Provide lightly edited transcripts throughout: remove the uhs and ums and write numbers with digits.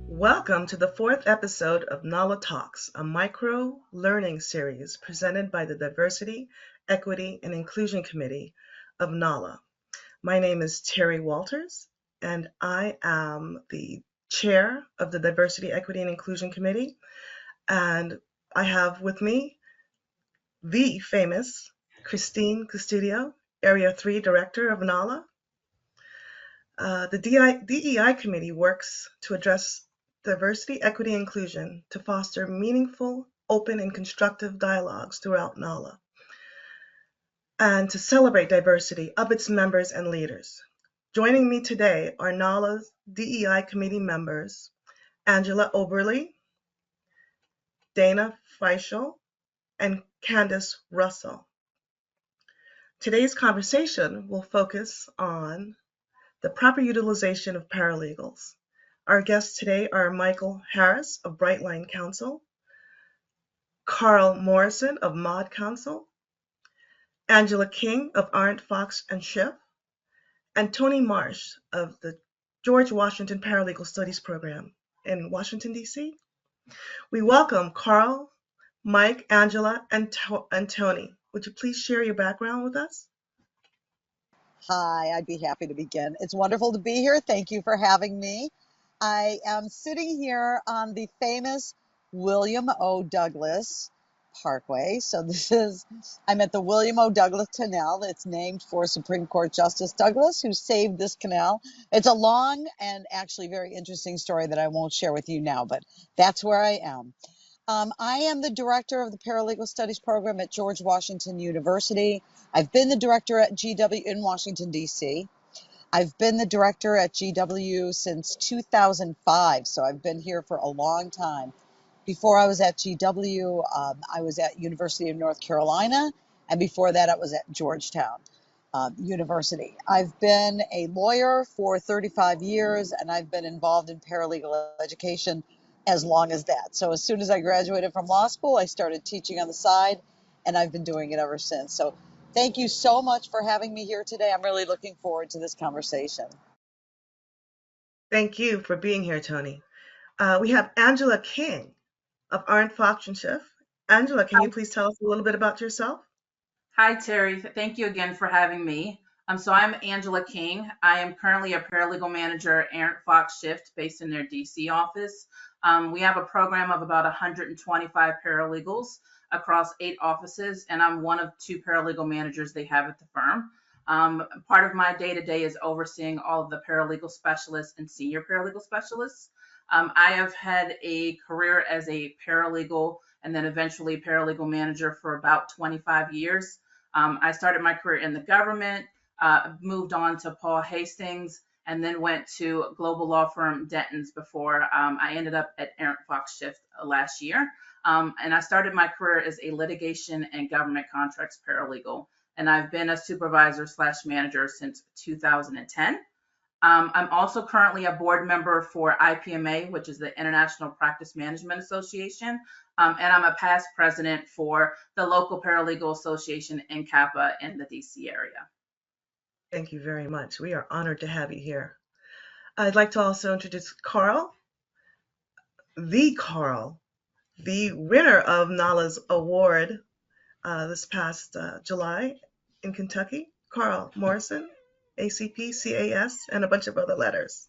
Welcome to the fourth episode of NALA Talks, a micro-learning series presented by the Diversity, Equity, and Inclusion Committee of NALA. My name is Terri Walters, and I am the chair of the Diversity, Equity, and Inclusion Committee. And I have with me the famous Kristine Custodio, Area 3 Director of NALA. The DEI Committee works to address diversity, equity, and inclusion to foster meaningful, open, and constructive dialogues throughout NALA, and to celebrate diversity of its members and leaders. Joining me today are NALA's DEI Committee members, Angela Oberle, Dana Fischel, and Candace Russell. Today's conversation will focus on the proper utilization of paralegals. Our guests today are Michael Harris of Brightline Counsel, Carl Morrison of modCounsel, Angela King of ArentFox Schiff, and Toni Marsh of the George Washington Paralegal Studies Program in Washington, D.C. We welcome Carl, Mike, Angela, and Toni. Would you please share your background with us? Hi, I'd be happy to begin. It's wonderful to be here. Thank you for having me. I am sitting here on the famous William O. Douglas Parkway. So I'm at the William O. Douglas Canal. It's named for Supreme Court Justice Douglas, who saved this canal. It's a long and actually very interesting story that I won't share with you now, but that's where I am. I am the director of the Paralegal Studies Program at George Washington University. I've been the director at GW in Washington, D.C. I've been the director at GW since 2005, so I've been here for a long time. Before I was at GW, I was at University of North Carolina, and before that, I was at Georgetown University. I've been a lawyer for 35 years, and I've been involved in paralegal education as long as that. So as soon as I graduated from law school, I started teaching on the side, and I've been doing it ever since. So thank you so much for having me here today. I'm really looking forward to this conversation. Thank you for being here, Toni. We have Angela King of ArentFox Schiff. Angela, can you please tell us a little bit about yourself? Hi, Terry. Thank you again for having me. So I'm Angela King. I am currently a Paralegal Manager at ArentFox Schiff based in their DC office. We have a program of about 125 paralegals across 8 offices, and I'm one of 2 paralegal managers they have at the firm. Part of my day-to-day is overseeing all of the paralegal specialists and senior paralegal specialists. I have had a career as a paralegal and then eventually paralegal manager for about 25 years. I started my career in the government, moved on to Paul Hastings, and then went to global law firm Denton's before I ended up at ArentFox Schiff last year. And I started my career as a litigation and government contracts paralegal. And I've been a supervisor/manager since 2010. I'm also currently a board member for IPMA, which is the International Practice Management Association. And I'm a past president for the local paralegal association in Kappa in the DC area. Thank you very much. We are honored to have you here. I'd like to also introduce Carl, the winner of NALA's award this past July in Kentucky. Carl Morrison, ACP, CAS, and a bunch of other letters.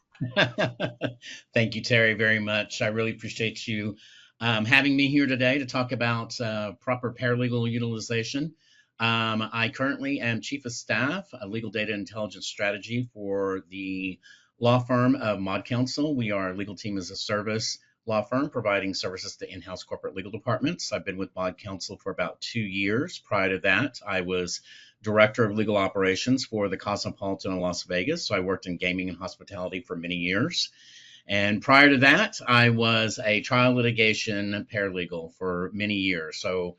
Thank you, Terry, very much. I really appreciate you having me here today to talk about proper paralegal utilization. I currently am Chief of Staff, Legal Data Intelligence Strategy for the law firm of modCounsel. We are a legal team as a service law firm providing services to in-house corporate legal departments. I've been with modCounsel for about 2 years. Prior to that, I was Director of Legal Operations for the Cosmopolitan in Las Vegas. So I worked in gaming and hospitality for many years. And prior to that, I was a trial litigation paralegal for many years. So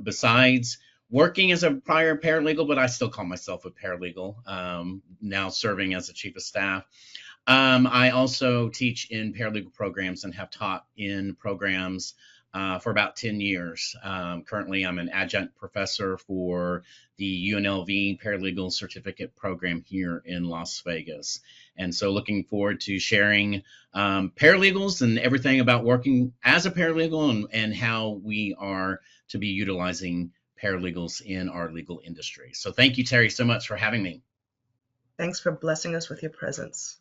besides working as a prior paralegal, but I still call myself a paralegal, now serving as a Chief of Staff. I also teach in paralegal programs and have taught in programs for about 10 years. Currently, I'm an adjunct professor for the UNLV Paralegal Certificate Program here in Las Vegas. And so looking forward to sharing paralegals and everything about working as a paralegal and how we are to be utilizing paralegals in our legal industry. So thank you, Terri, so much for having me. Thanks for blessing us with your presence.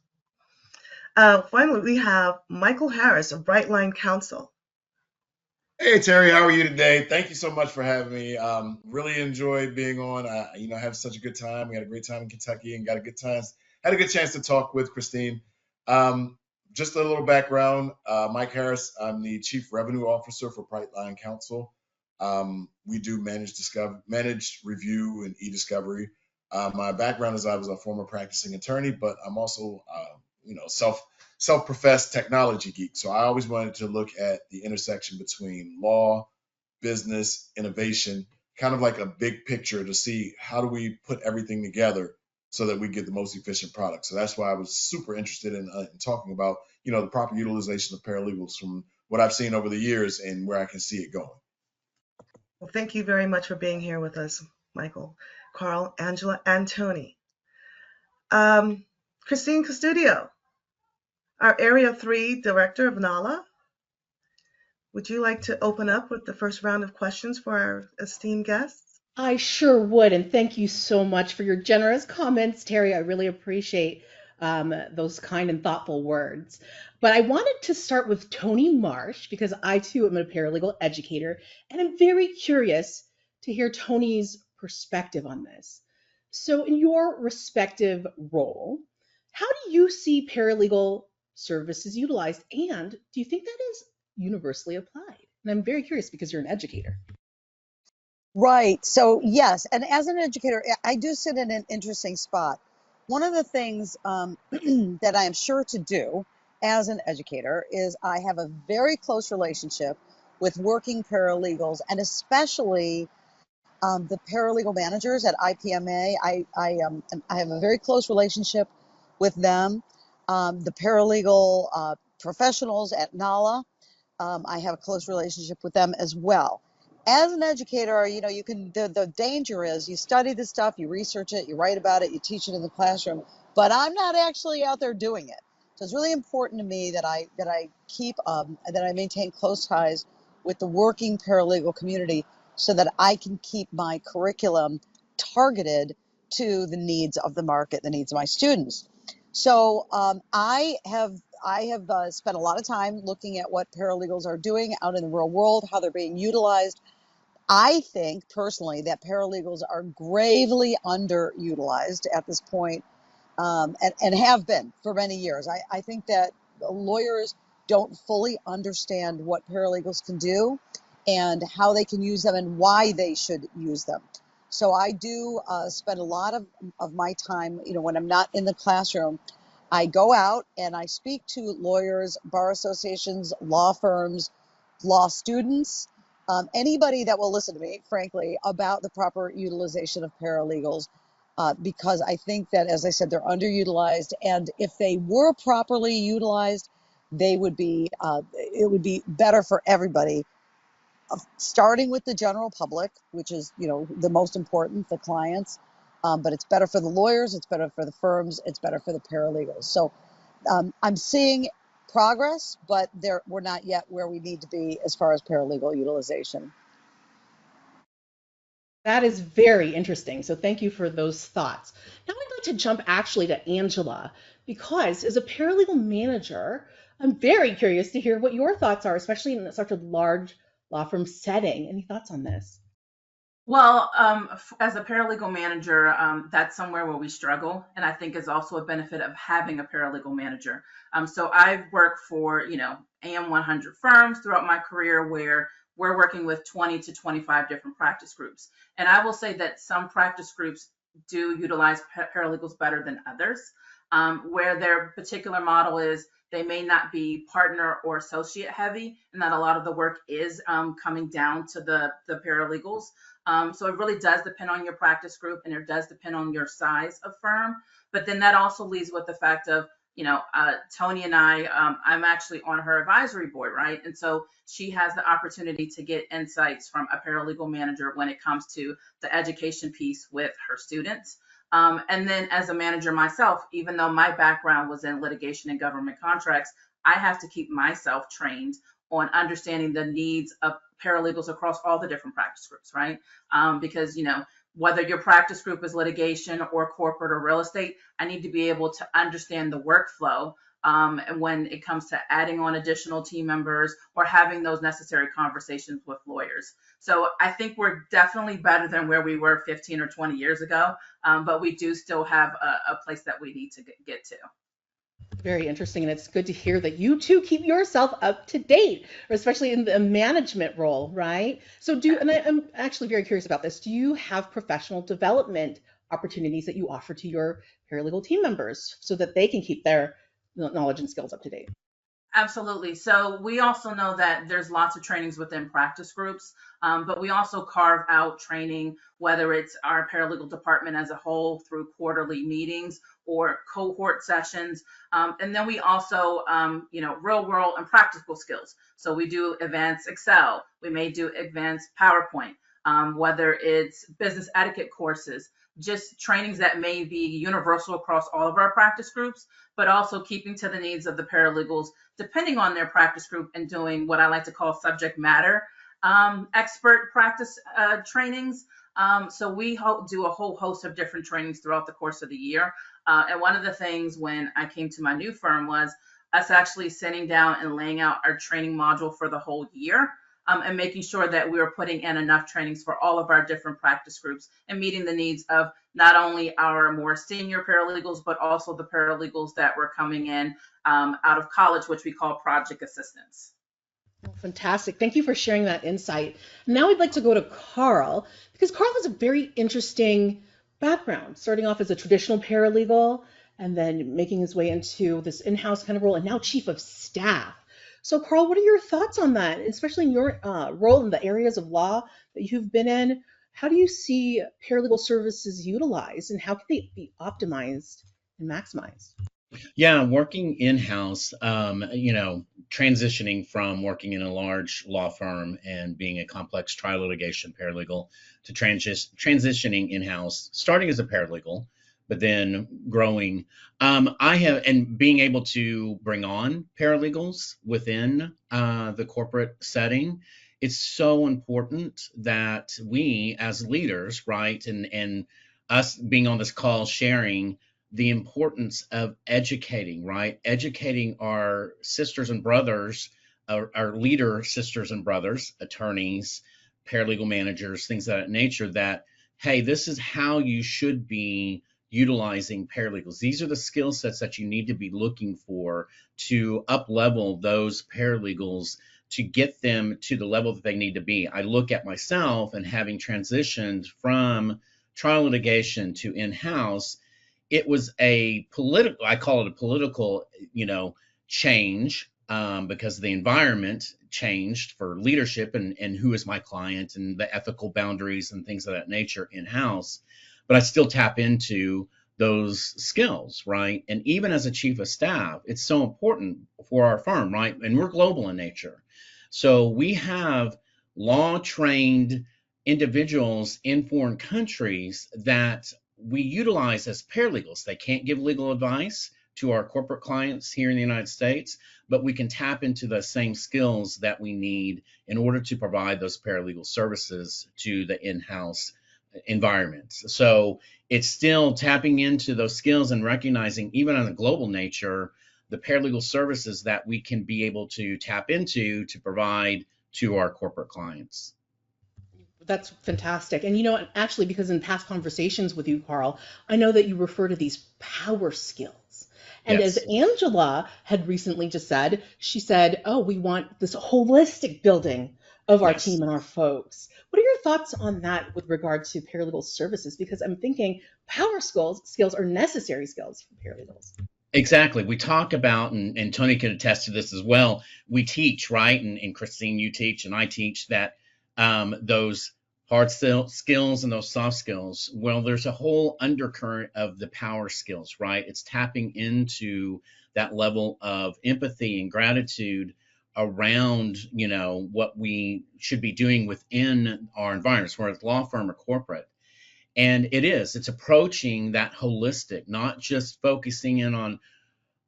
Finally, we have Michael Harris of Brightline Counsel. Hey Terri, how are you today? Thank you so much for having me. Really enjoyed being on. I have such a good time. We had a great time in Kentucky and had a good chance to talk with Kristine. Just a little background. Mike Harris. I'm the Chief Revenue Officer for Brightline Counsel. We do manage review and e-discovery. My background is I was a former practicing attorney, but I'm also self-professed technology geek. So I always wanted to look at the intersection between law, business, innovation, kind of like a big picture to see how do we put everything together so that we get the most efficient product. So that's why I was super interested in talking about, the proper utilization of paralegals from what I've seen over the years and where I can see it going. Well, thank you very much for being here with us, Michael, Carl, Angela, and Toni. Kristine Custodio, our Area 3 Director of NALA. Would you like to open up with the first round of questions for our esteemed guests? I sure would, and thank you so much for your generous comments, Terri. I really appreciate those kind and thoughtful words. But I wanted to start with Toni Marsh because I too am a paralegal educator, and I'm very curious to hear Toni's perspective on this. So in your respective role, how do you see paralegal services utilized, and do you think that is universally applied? And I'm very curious because you're an educator. Right. So yes, and as an educator, I do sit in an interesting spot. One of the things that I am sure to do as an educator is I have a very close relationship with working paralegals, and especially the paralegal managers at IPMA. I have a very close relationship with them. The paralegal professionals at NALA, I have a close relationship with them as well. As an educator, you can, the danger is you study this stuff, you research it, you write about it, you teach it in the classroom, but I'm not actually out there doing it. So it's really important to me that I maintain close ties with the working paralegal community so that I can keep my curriculum targeted to the needs of the market, the needs of my students. So I have spent a lot of time looking at what paralegals are doing out in the real world, how they're being utilized. I think personally that paralegals are gravely underutilized at this point, and have been for many years. I think that lawyers don't fully understand what paralegals can do and how they can use them and why they should use them. So I do spend a lot of my time, when I'm not in the classroom, I go out and I speak to lawyers, bar associations, law firms, law students, anybody that will listen to me, frankly, about the proper utilization of paralegals, because I think that, as I said, they're underutilized, and if they were properly utilized, it would be better for everybody, starting with the general public, which is, the most important, the clients, but it's better for the lawyers, it's better for the firms, it's better for the paralegals. So I'm seeing progress, but we're not yet where we need to be as far as paralegal utilization. That is very interesting. So thank you for those thoughts. Now I'd like to jump actually to Angela, because as a paralegal manager, I'm very curious to hear what your thoughts are, especially in such a large law firm setting. Any thoughts on this? Well, as a paralegal manager, that's somewhere where we struggle, and I think is also a benefit of having a paralegal manager. So I've worked for, AM 100 firms throughout my career where we're working with 20 to 25 different practice groups. And I will say that some practice groups do utilize paralegals better than others, where their particular model is they may not be partner or associate heavy, and that a lot of the work is coming down to the paralegals. So it really does depend on your practice group, and it does depend on your size of firm. But then that also leads with the fact of Toni and I'm actually on her advisory board, right? And so she has the opportunity to get insights from a paralegal manager when it comes to the education piece with her students. And then as a manager myself, even though my background was in litigation and government contracts, I have to keep myself trained on understanding the needs of paralegals across all the different practice groups, right? Because, whether your practice group is litigation or corporate or real estate, I need to be able to understand the workflow. And when it comes to adding on additional team members or having those necessary conversations with lawyers. So I think we're definitely better than where we were 15 or 20 years ago, but we do still have a place that we need to get to. Very interesting, and it's good to hear that you too keep yourself up to date, especially in the management role, right? So I'm actually very curious about this. Do you have professional development opportunities that you offer to your paralegal team members so that they can keep their knowledge and skills up to date? Absolutely. So we also know that there's lots of trainings within practice groups, but we also carve out training, whether it's our paralegal department as a whole through quarterly meetings or cohort sessions. And then we also, real world and practical skills. So we do advanced Excel, we may do advanced PowerPoint, whether it's business etiquette courses, just trainings that may be universal across all of our practice groups, but also keeping to the needs of the paralegals, depending on their practice group, and doing what I like to call subject matter expert practice trainings. So we do a whole host of different trainings throughout the course of the year. And one of the things when I came to my new firm was us actually sitting down and laying out our training module for the whole year. And making sure that we were putting in enough trainings for all of our different practice groups and meeting the needs of not only our more senior paralegals, but also the paralegals that were coming in out of college, which we call project assistants. Oh, fantastic. Thank you for sharing that insight. Now I'd like to go to Carl, because Carl has a very interesting background, starting off as a traditional paralegal and then making his way into this in-house kind of role and now chief of staff. So, Carl, what are your thoughts on that, especially in your role in the areas of law that you've been in? How do you see paralegal services utilized, and how can they be optimized and maximized? Yeah, working in-house, transitioning from working in a large law firm and being a complex trial litigation paralegal to transitioning in-house, starting as a paralegal, but then growing. And being able to bring on paralegals within the corporate setting. It's so important that we as leaders, right, and us being on this call sharing the importance of educating, right? Educating our sisters and brothers, our leader sisters and brothers, attorneys, paralegal managers, things of that nature, that, hey, this is how you should be utilizing paralegals. These are the skill sets that you need to be looking for to up-level those paralegals to get them to the level that they need to be. I look at myself, and having transitioned from trial litigation to in-house, it was I call it a political, change, because the environment changed for leadership and who is my client and the ethical boundaries and things of that nature in-house. But I still tap into those skills, right? And even as a chief of staff, it's so important for our firm, right? And we're global in nature. So we have law-trained individuals in foreign countries that we utilize as paralegals. They can't give legal advice to our corporate clients here in the United States, but we can tap into the same skills that we need in order to provide those paralegal services to the in-house environments. So it's still tapping into those skills and recognizing, even on a global nature, the paralegal services that we can be able to tap into to provide to our corporate clients. That's fantastic. And actually, because in past conversations with you, Carl, I know that you refer to these power skills. And Yes. as Angela had recently just said, she said, oh, we want this holistic building of our Yes. team and our folks. What are your thoughts on that with regard to paralegal services? Because I'm thinking power skills are necessary skills for paralegals. Exactly. We talk about, and Toni can attest to this as well, we teach, right? And Kristine, you teach, and I teach that those hard skills and those soft skills, well, there's a whole undercurrent of the power skills, right? It's tapping into that level of empathy and gratitude around, what we should be doing within our environments, whether it's law firm or corporate. And it's approaching that holistic, not just focusing in on,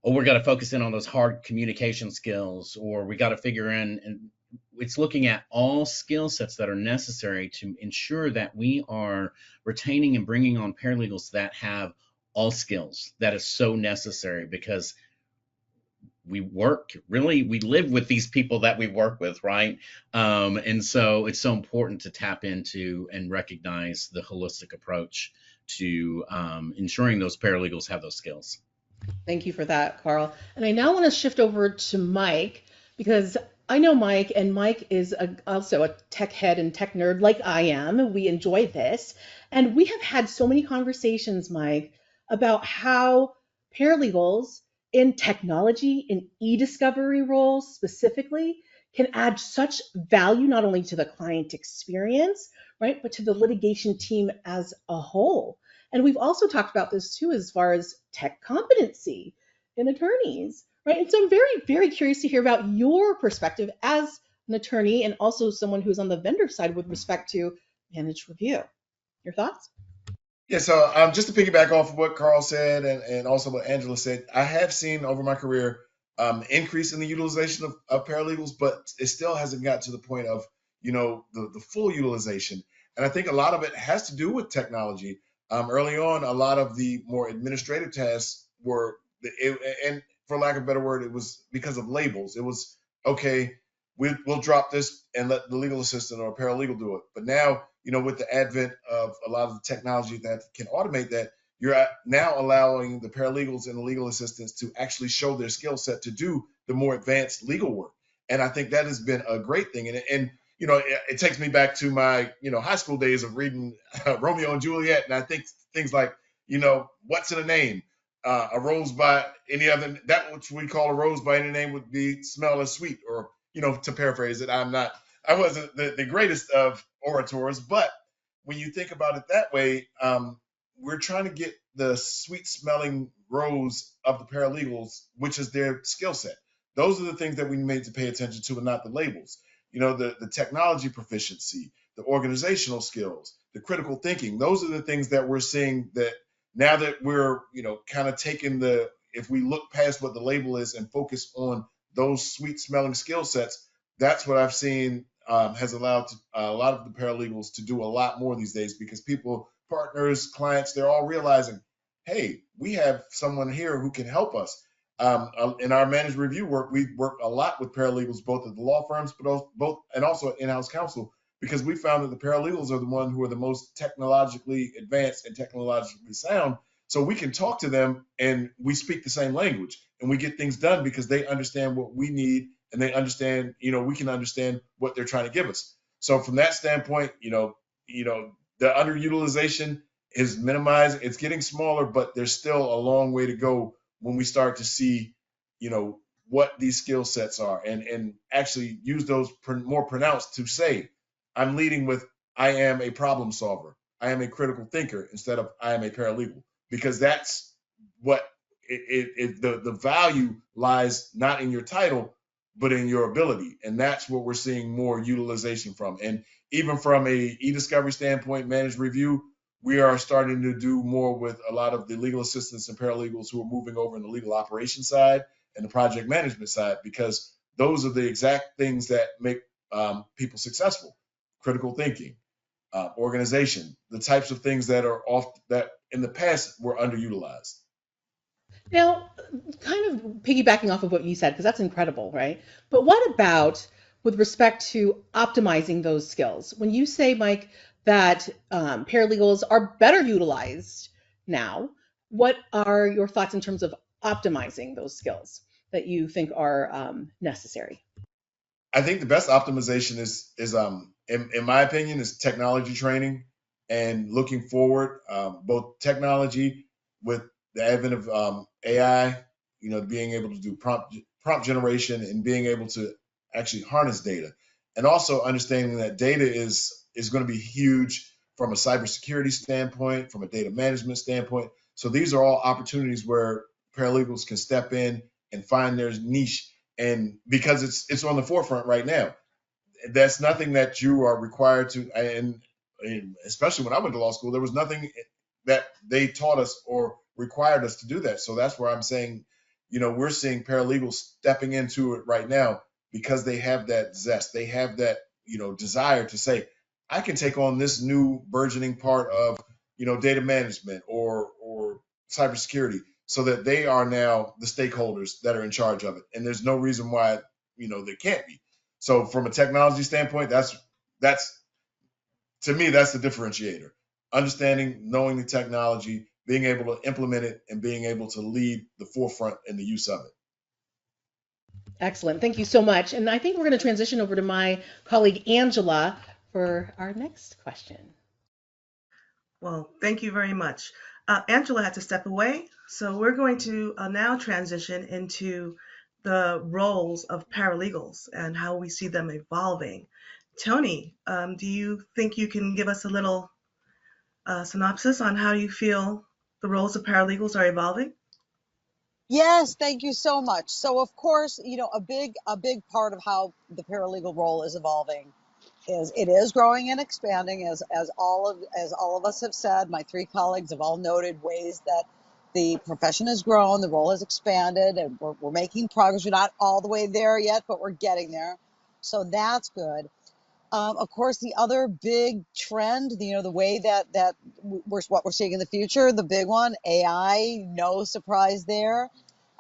we got to focus in on those hard communication skills, or we got to figure in, and it's looking at all skill sets that are necessary to ensure that we are retaining and bringing on paralegals that have all skills. That is so necessary, because we live with these people that we work with, right? And so it's so important to tap into and recognize the holistic approach to ensuring those paralegals have those skills. Thank you for that, Carl. And I now want to shift over to Mike, because I know Mike, and Mike is also a tech head and tech nerd like I am. We enjoy this. And we have had so many conversations, Mike, about how paralegals in technology, in e-discovery roles specifically, can add such value not only to the client experience, right, but to the litigation team as a whole. And we've also talked about this too, as far as tech competency in attorneys, right? And so I'm very, very curious to hear about your perspective as an attorney, and also someone who's on the vendor side with respect to managed review. Your thoughts? Yeah, so just to piggyback off of what Carl said and also what Angela said, I have seen over my career increase in the utilization of paralegals, but it still hasn't got to the point of, the full utilization. And I think a lot of it has to do with technology. Early on, a lot of the more administrative tasks were, and for lack of a better word, it was because of labels. It was, okay, we'll drop this and let the legal assistant or paralegal do it. But now, with the advent of a lot of the technology that can automate that, you're now allowing the paralegals and the legal assistants to actually show their skill set to do the more advanced legal work. And I think that has been a great thing. And it takes me back to my, high school days of reading Romeo and Juliet. And I think things like, what's in a name? A rose by any other, that which we call a rose by any name would be smell as sweet, or, to paraphrase it, I wasn't the greatest of orators, but when you think about it that way, we're trying to get the sweet smelling rose of the paralegals, which is their skill set. Those are the things that we need to pay attention to, and not the labels. The technology proficiency, the organizational skills, the critical thinking. Those are the things that we're seeing, that now that we're, kind of taking if we look past what the label is and focus on those sweet smelling skill sets, that's what I've seen has allowed a lot of the paralegals to do a lot more these days, because people, partners, clients, they're all realizing, hey, we have someone here who can help us. In our managed review work, we work a lot with paralegals, both at the law firms, but and also in-house counsel, because we found that the paralegals are the ones who are the most technologically advanced and technologically sound. So we can talk to them, and we speak the same language, and we get things done because they understand what we need, and they understand, we can understand what they're trying to give us. So from that standpoint, the underutilization is minimized. It's getting smaller, but there's still a long way to go when we start to see, what these skill sets are, and actually use those more pronounced to say, I'm leading with, I am a problem solver. I am a critical thinker, instead of I am a paralegal, because that's what the value lies, not in your title, but in your ability. And that's what we're seeing more utilization from. And even from a e-discovery standpoint, managed review, we are starting to do more with a lot of the legal assistants and paralegals who are moving over in the legal operations side and the project management side, because those are the exact things that make people successful. Critical thinking, organization, the types of things that in the past were underutilized. Now, kind of piggybacking off of what you said, because that's incredible, right? But what about with respect to optimizing those skills? When you say, Mike, that paralegals are better utilized now, what are your thoughts in terms of optimizing those skills that you think are necessary? I think the best optimization is in my opinion, is technology training, and looking forward, both technology with the advent of AI, being able to do prompt generation, and being able to actually harness data, and also understanding that data is going to be huge from a cybersecurity standpoint, from a data management standpoint. So these are all opportunities where paralegals can step in and find their niche. And because it's on the forefront right now, that's nothing that you are required to. And especially when I went to law school, there was nothing that they taught us or required us to do that. So that's where I'm saying, we're seeing paralegals stepping into it right now because they have that zest. They have that, desire to say, I can take on this new burgeoning part of, data management or cybersecurity, so that they are now the stakeholders that are in charge of it. And there's no reason why, they can't be. So from a technology standpoint, that's to me, that's the differentiator. Understanding, knowing the technology, being able to implement it, and being able to lead the forefront in the use of it. Excellent. Thank you so much. And I think we're going to transition over to my colleague Angela for our next question. Well, thank you very much. Angela had to step away, so we're going to now transition into the roles of paralegals and how we see them evolving. Toni, do you think you can give us a little synopsis on how you feel the roles of paralegals are evolving? Yes, thank you so much. So of course, a big part of how the paralegal role is evolving is it is growing and expanding, as all of us have said. My three colleagues have all noted ways that the profession has grown, the role has expanded, and we're making progress. We're not all the way there yet, but we're getting there. So that's good. Of course, the other big trend, the way that what we're seeing in the future, the big one, AI, no surprise there.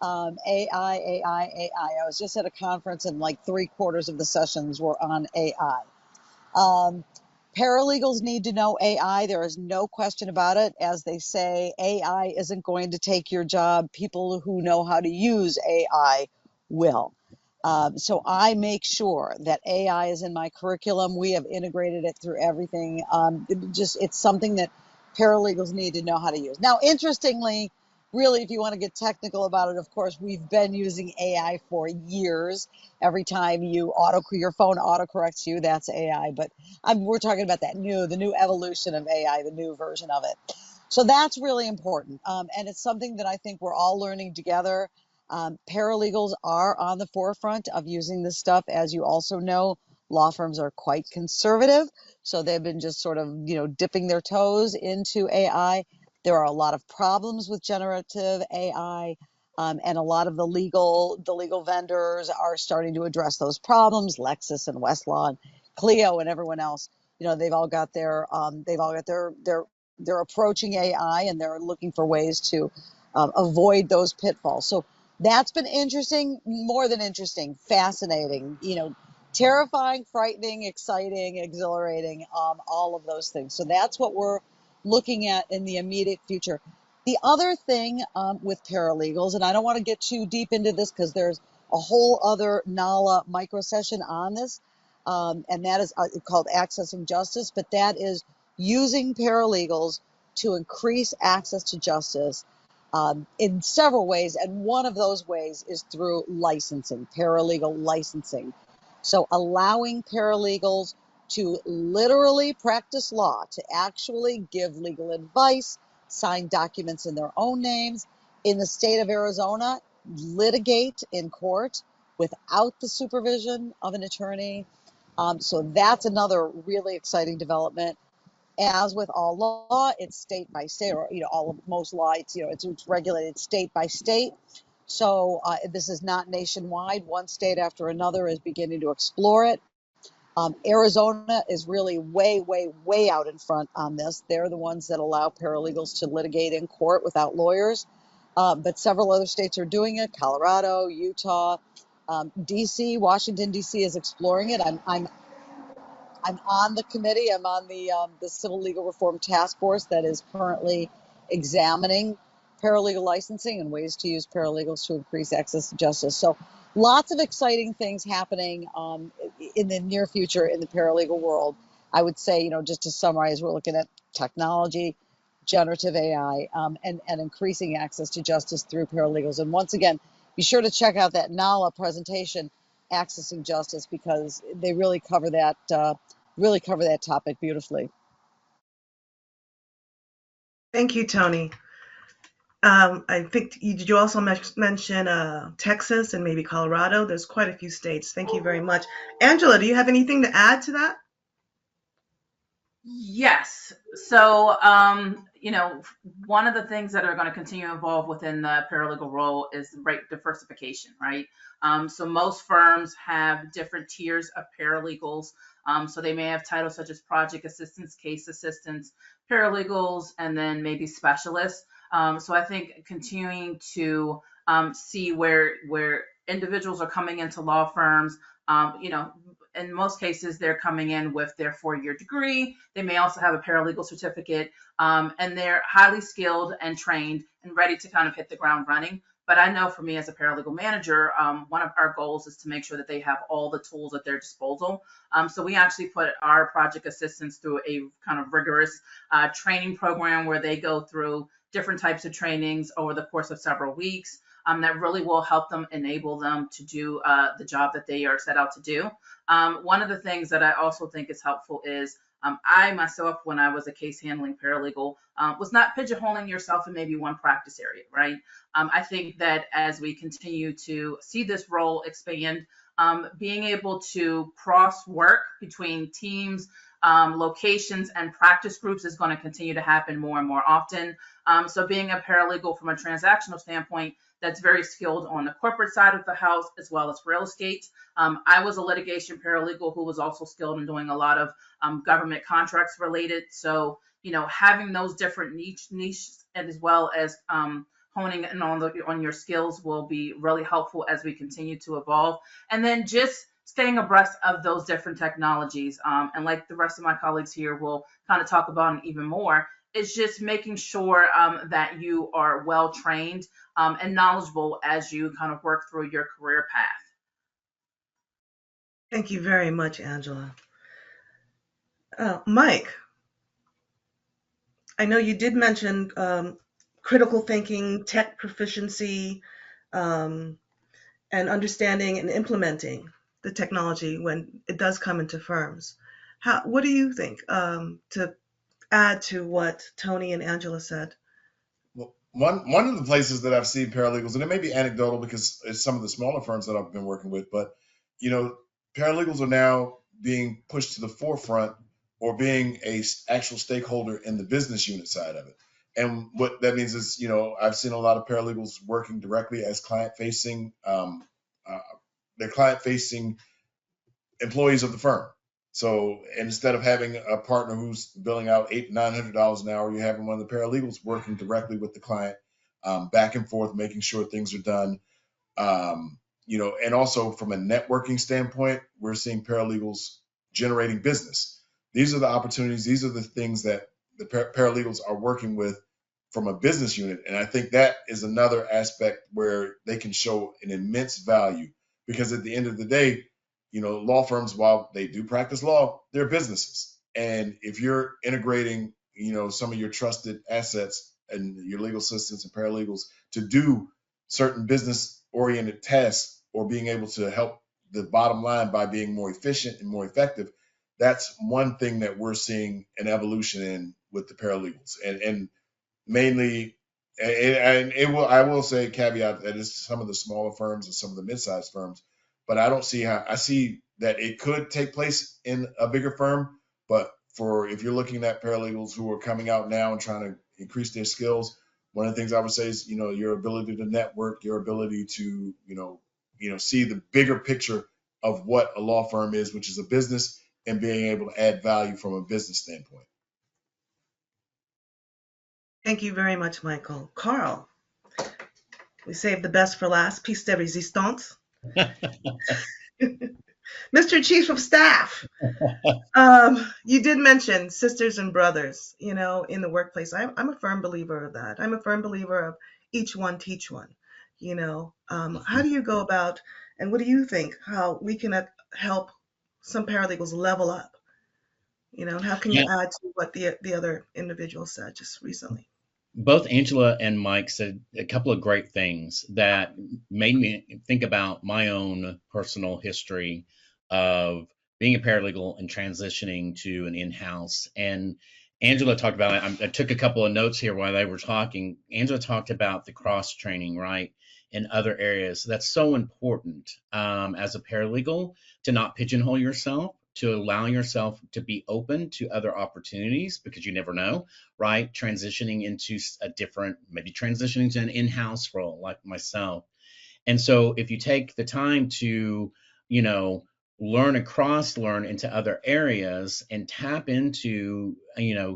AI. I was just at a conference and like 3/4 of the sessions were on AI. Paralegals need to know AI. There is no question about it. As they say, AI isn't going to take your job. People who know how to use AI will. So I make sure that AI is in my curriculum. We have integrated it through everything. It's something that paralegals need to know how to use. Now, interestingly, really, if you want to get technical about it, of course, we've been using AI for years. Every time your phone autocorrects you, that's AI. But we're talking about the new evolution of AI, the new version of it. So that's really important. And it's something that I think we're all learning together. Paralegals are on the forefront of using this stuff. As you also know, law firms are quite conservative. So they've been just sort of, dipping their toes into AI. There are a lot of problems with generative AI. And a lot of the legal vendors are starting to address those problems. Lexis and Westlaw and Clio and everyone else, they've all got they're approaching AI and they're looking for ways to avoid those pitfalls. So that's been interesting, more than interesting, fascinating, terrifying, frightening, exciting, exhilarating, all of those things. So that's what we're looking at in the immediate future. The other thing with paralegals, and I don't want to get too deep into this because there's a whole other NALA micro session on this, and that is called Accessing Justice, but that is using paralegals to increase access to justice in several ways, and one of those ways is through licensing, paralegal licensing. So allowing paralegals to literally practice law, to actually give legal advice, sign documents in their own names, in the state of Arizona, litigate in court without the supervision of an attorney. So that's another really exciting development. As with all law, it's state by state, or most law, it's regulated state by state. So this is not nationwide. One state after another is beginning to explore it. Arizona is really way out in front on this. They're the ones that allow paralegals to litigate in court without lawyers. But several other states are doing it. Colorado, Utah, DC, Washington DC is exploring it. I'm on the committee. I'm on the Civil Legal Reform Task Force that is currently examining paralegal licensing and ways to use paralegals to increase access to justice. So lots of exciting things happening in the near future in the paralegal world. I would say, just to summarize, we're looking at technology, generative AI, and increasing access to justice through paralegals. And once again, be sure to check out that NALA presentation, Accessing Justice, because they really cover that topic beautifully. Thank you, Toni. I think did you also mention Texas and maybe Colorado? There's quite a few states. Thank you very much. Angela, do you have anything to add to that? Yes. So, one of the things that are going to continue to evolve within the paralegal role is rate diversification, right? So most firms have different tiers of paralegals. So they may have titles such as project assistants, case assistants, paralegals, and then maybe specialists. So I think continuing to see where individuals are coming into law firms, in most cases, they're coming in with their 4-year degree. They may also have a paralegal certificate, and they're highly skilled and trained and ready to kind of hit the ground running. But I know for me as a paralegal manager, one of our goals is to make sure that they have all the tools at their disposal. So we actually put our project assistants through a kind of rigorous training program where they go through different types of trainings over the course of several weeks. That really will help them, enable them to do the job that they are set out to do. One of the things that I also think is helpful is I myself, when I was a case handling paralegal, was not pigeonholing yourself in maybe one practice area, right? I think that as we continue to see this role expand, being able to cross work between teams, locations, and practice groups is going to continue to happen more and more often. So being a paralegal from a transactional standpoint, that's very skilled on the corporate side of the house as well as real estate. I was a litigation paralegal who was also skilled in doing a lot of government contracts related. So, having those different niches as well as honing in on your skills will be really helpful as we continue to evolve. And then just staying abreast of those different technologies. And like the rest of my colleagues here will kind of talk about even more, it's just making sure that you are well trained and knowledgeable as you kind of work through your career path. Thank you very much, Angela. Mike, I know you did mention critical thinking, tech proficiency, and understanding and implementing the technology when it does come into firms. What do you think to add to what Toni and Angela said? Well, one of the places that I've seen paralegals, and it may be anecdotal because it's some of the smaller firms that I've been working with, but paralegals are now being pushed to the forefront or being a actual stakeholder in the business unit side of it. And what that means is, I've seen a lot of paralegals working directly as client-facing, they're client-facing employees of the firm. So instead of having a partner who's billing out $800-900 an hour, you're having one of the paralegals working directly with the client, back and forth, making sure things are done. And also from a networking standpoint, we're seeing paralegals generating business. These are the opportunities. These are the things that the paralegals are working with from a business unit. And I think that is another aspect where they can show an immense value, because at the end of the day, law firms, while they do practice law, they're businesses. And if you're integrating, some of your trusted assets and your legal assistants and paralegals to do certain business-oriented tasks, or being able to help the bottom line by being more efficient and more effective, that's one thing that we're seeing an evolution in with the paralegals. And mainly, I will say caveat that it's some of the smaller firms and some of the mid-sized firms, but I see that it could take place in a bigger firm. But if you're looking at paralegals who are coming out now and trying to increase their skills, one of the things I would say is, your ability to network, your ability to, see the bigger picture of what a law firm is, which is a business, and being able to add value from a business standpoint. Thank you very much, Michael. Carl, we saved the best for last. Piece de resistance. Mr. Chief of Staff, you did mention sisters and brothers, in the workplace. I'm a firm believer of that. I'm a firm believer of each one teach one. How do you go about, and what do you think, how we can help some paralegals level up? How can you add to what the other individual said just recently? Both Angela and Mike said a couple of great things that made me think about my own personal history of being a paralegal and transitioning to an in-house. And Angela talked about it. I took a couple of notes here while they were talking. Angela talked about the cross training, right, in other areas. That's so important as a paralegal to not pigeonhole yourself, to allow yourself to be open to other opportunities because you never know, right? Transitioning into a different, maybe transitioning to an in-house role like myself. And so if you take the time to, you know, learn into other areas and tap into,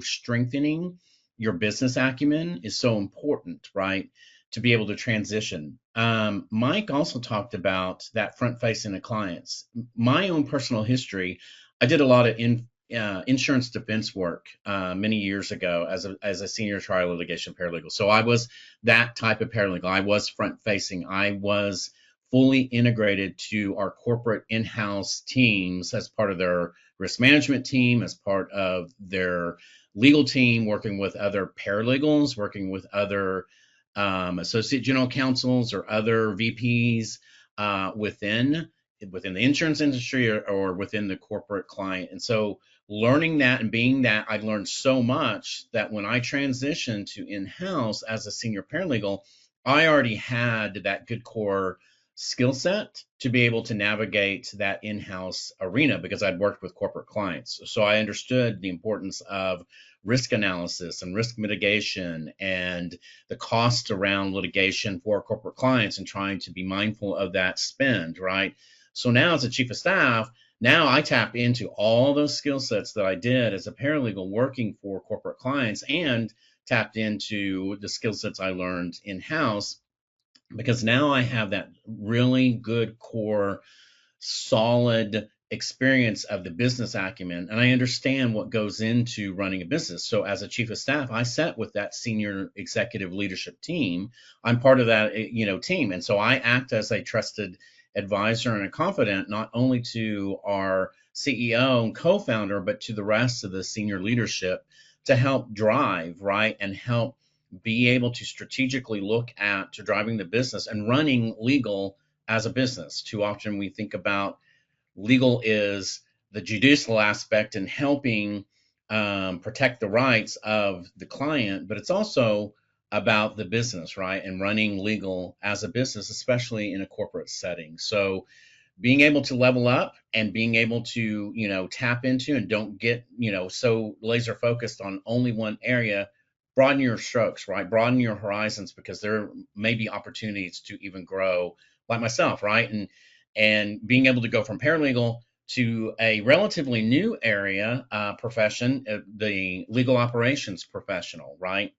strengthening your business acumen is so important, right? To be able to transition. Mike also talked about that front facing to clients. My own personal history, I did a lot of insurance defense work many years ago as a senior trial litigation paralegal. So I was that type of paralegal. I was front facing. I was fully integrated to our corporate in-house teams as part of their risk management team, as part of their legal team, working with other paralegals, working with other associate general counsels or other VPs within the insurance industry or within the corporate client. And so learning that and being that, I learned so much that when I transitioned to in-house as a senior paralegal, I already had that good core skill set to be able to navigate that in-house arena because I'd worked with corporate clients. So I understood the importance of risk analysis and risk mitigation and the cost around litigation for corporate clients and trying to be mindful of that spend, right? So now as a chief of staff, now I tap into all those skill sets that I did as a paralegal working for corporate clients and tapped into the skill sets I learned in-house because now I have that really good core, solid experience of the business acumen, and I understand what goes into running a business. So as a chief of staff, I sat with that senior executive leadership team. I'm part of that, team, and so I act as a trusted advisor and a confidant, not only to our CEO and co-founder, but to the rest of the senior leadership to help drive, right, and help be able to strategically look at to driving the business and running legal as a business. Too often we think about legal is the judicial aspect and helping protect the rights of the client, but it's also about the business, right? And running legal as a business, especially in a corporate setting. So being able to level up and being able to, tap into and don't get, so laser focused on only one area, broaden your strokes, right? Broaden your horizons because there may be opportunities to even grow like myself, right? And being able to go from paralegal to a relatively new area, profession, the legal operations professional, right?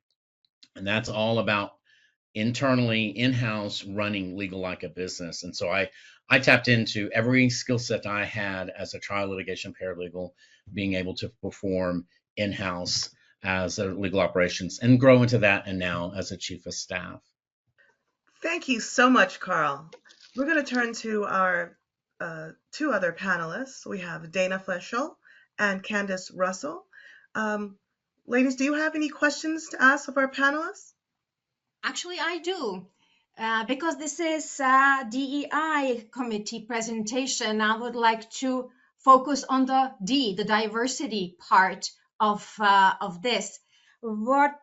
And that's all about internally in-house running legal like a business. And so I tapped into every skill set I had as a trial litigation paralegal, being able to perform in-house as a legal operations and grow into that, and now as a chief of staff. Thank you so much, Carl. We're going to turn to our two other panelists. We have Dana Fischel and Candace Russell. Ladies, do you have any questions to ask of our panelists? Actually, I do. Because this is DEI committee presentation, I would like to focus on the diversity part of this. What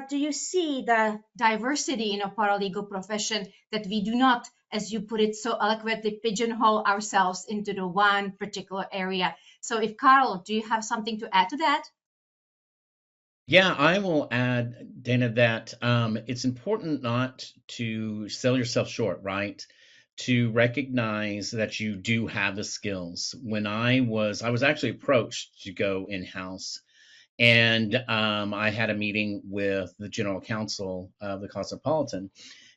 do you see the diversity in a paralegal profession that we do not, as you put it so eloquently, pigeonhole ourselves into the one particular area? So if Carl, do you have something to add to that? Yeah, I will add, Dana, that it's important not to sell yourself short, right? To recognize that you do have the skills. When I was actually approached to go in-house, and I had a meeting with the general counsel of the Cosmopolitan,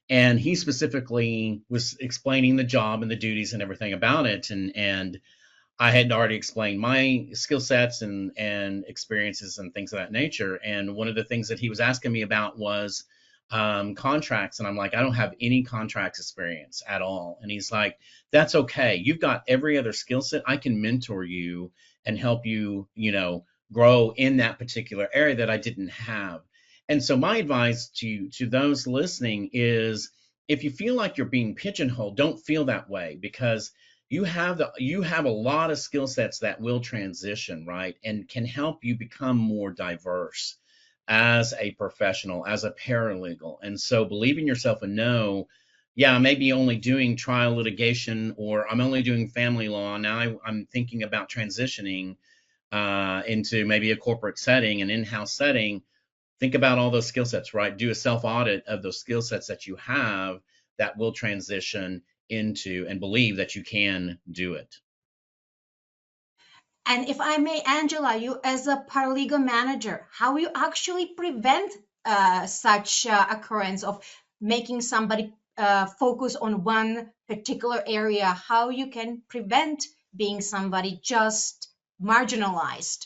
and he specifically was explaining the job and the duties and everything about it, and I had already explained my skill sets and experiences and things of that nature. And one of the things that he was asking me about was contracts. And I'm like, I don't have any contracts experience at all. And he's like, that's okay. You've got every other skill set. I can mentor you and help you, grow in that particular area that I didn't have. And so my advice to those listening is if you feel like you're being pigeonholed, don't feel that way, because you have a lot of skill sets that will transition, right, and can help you become more diverse as a professional, as a paralegal. And so believe in yourself and know, yeah, I may be only doing trial litigation, or I'm only doing family law. Now I'm thinking about transitioning into maybe a corporate setting, an in-house setting. Think about all those skill sets, right? Do a self-audit of those skill sets that you have that will transition into, and believe that you can do it. And if I may, Angela, you as a paralegal manager, how you actually prevent such occurrence of making somebody focus on one particular area, how you can prevent being somebody just marginalized?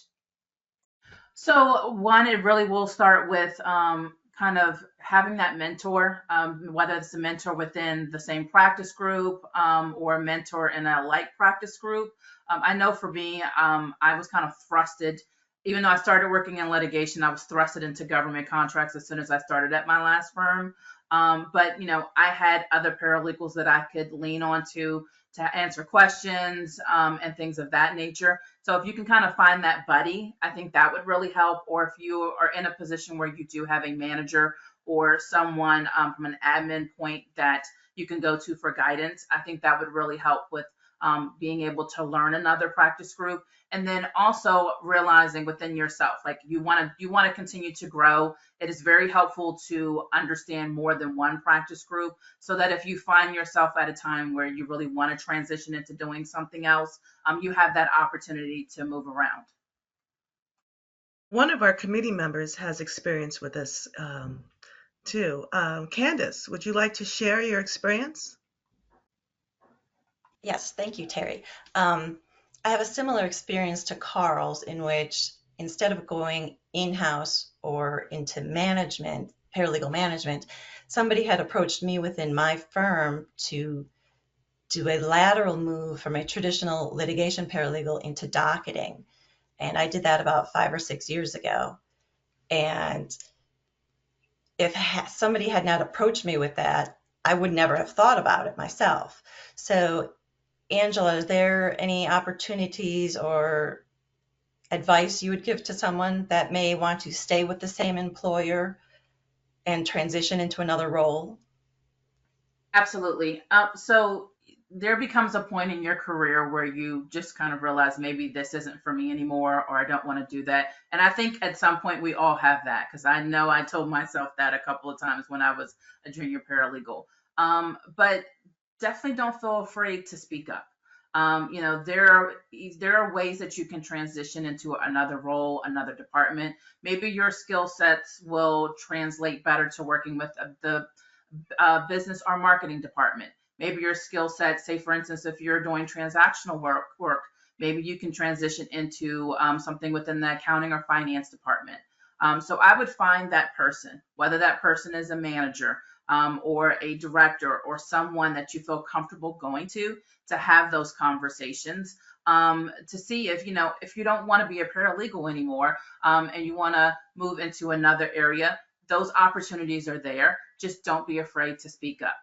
So one, it really will start with kind of having that mentor, whether it's a mentor within the same practice group or a mentor in a like practice group. I know for me, I was kind of thrusted, even though I started working in litigation, I was thrusted into government contracts as soon as I started at my last firm. But, you know, I had other paralegals that I could lean on to answer questions and things of that nature. So if you can kind of find that buddy, I think that would really help. Or if you are in a position where you do have a manager or someone from an admin point that you can go to for guidance, I think that would really help with being able to learn another practice group. And then also realizing within yourself, like you want to continue to grow. It is very helpful to understand more than one practice group, so that if you find yourself at a time where you really want to transition into doing something else, you have that opportunity to move around. One of our committee members has experience with this too. Candace, would you like to share your experience? Yes, thank you, Terry. I have a similar experience to Carl's, in which instead of going in-house or into management, paralegal management, somebody had approached me within my firm to do a lateral move from a traditional litigation paralegal into docketing. And I did that about 5 or 6 years ago. And if somebody had not approached me with that, I would never have thought about it myself. So Angela, is there any opportunities or advice you would give to someone that may want to stay with the same employer and transition into another role? Absolutely. So there becomes a point in your career where you just kind of realize maybe this isn't for me anymore, or I don't want to do that. And I think at some point we all have that, because I know I told myself that a couple of times when I was a junior paralegal. But definitely don't feel afraid to speak up. You know, there are ways that you can transition into another role, another department. Maybe your skill sets will translate better to working with the business or marketing department. Maybe your skill set, say for instance, if you're doing transactional work, maybe you can transition into something within the accounting or finance department. So I would find that person, whether that person is a manager or a director or someone that you feel comfortable going to have those conversations to see if, you know, if you don't want to be a paralegal anymore and you want to move into another area, those opportunities are there. Just don't be afraid to speak up.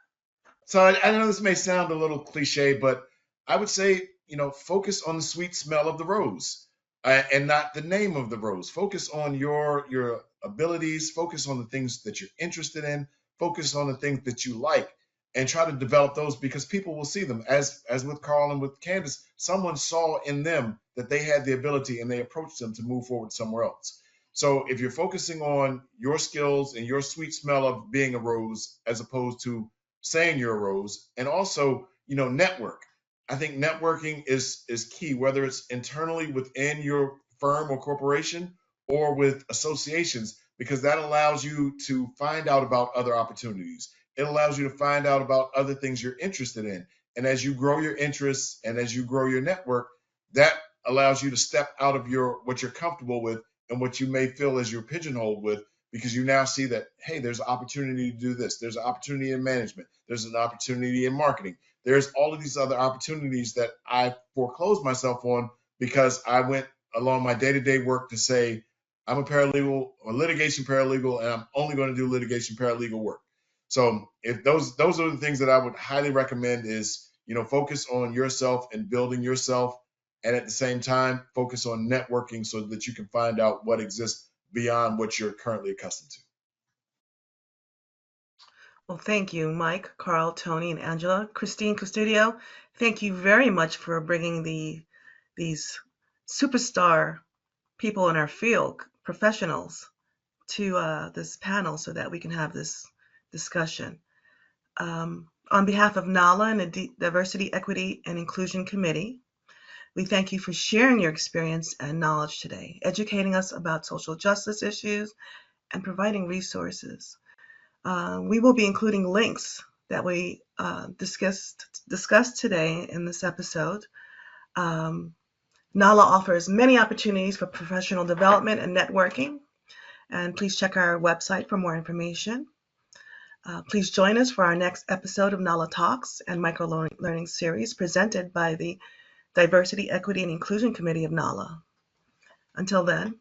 So I know this may sound a little cliche, but I would say, you know, focus on the sweet smell of the rose and not the name of the rose. Focus on your abilities, focus on the things that you're interested in, focus on the things that you like, and try to develop those, because people will see them. As with Carl and with Candace, someone saw in them that they had the ability and they approached them to move forward somewhere else. So if you're focusing on your skills and your sweet smell of being a rose, as opposed to saying you're a rose, and also, you know, network. I think networking is key, whether it's internally within your firm or corporation or with associations, because that allows you to find out about other opportunities. It allows you to find out about other things you're interested in. And as you grow your interests and as you grow your network, that allows you to step out of what you're comfortable with and what you may feel as you're pigeonholed with, because you now see that, hey, there's an opportunity to do this. There's an opportunity in management. There's an opportunity in marketing. There's all of these other opportunities that I foreclosed myself on because I went along my day-to-day work to say, I'm a paralegal, a litigation paralegal, and I'm only going to do litigation paralegal work. So if those are the things that I would highly recommend, is focus on yourself and building yourself, and at the same time, focus on networking so that you can find out what exists beyond what you're currently accustomed to. Well, thank you, Mike, Carl, Toni, and Angela. Kristine Custodio, thank you very much for bringing these superstar people in our field, professionals, to this panel so that we can have this discussion. On behalf of NALA and the Diversity, Equity, and Inclusion Committee, we thank you for sharing your experience and knowledge today, educating us about social justice issues, and providing resources. We will be including links that we discussed today in this episode. NALA offers many opportunities for professional development and networking, and please check our website for more information. Please join us for our next episode of NALA Talks and Microlearning series presented by the Diversity, Equity, and Inclusion Committee of NALA. Until then.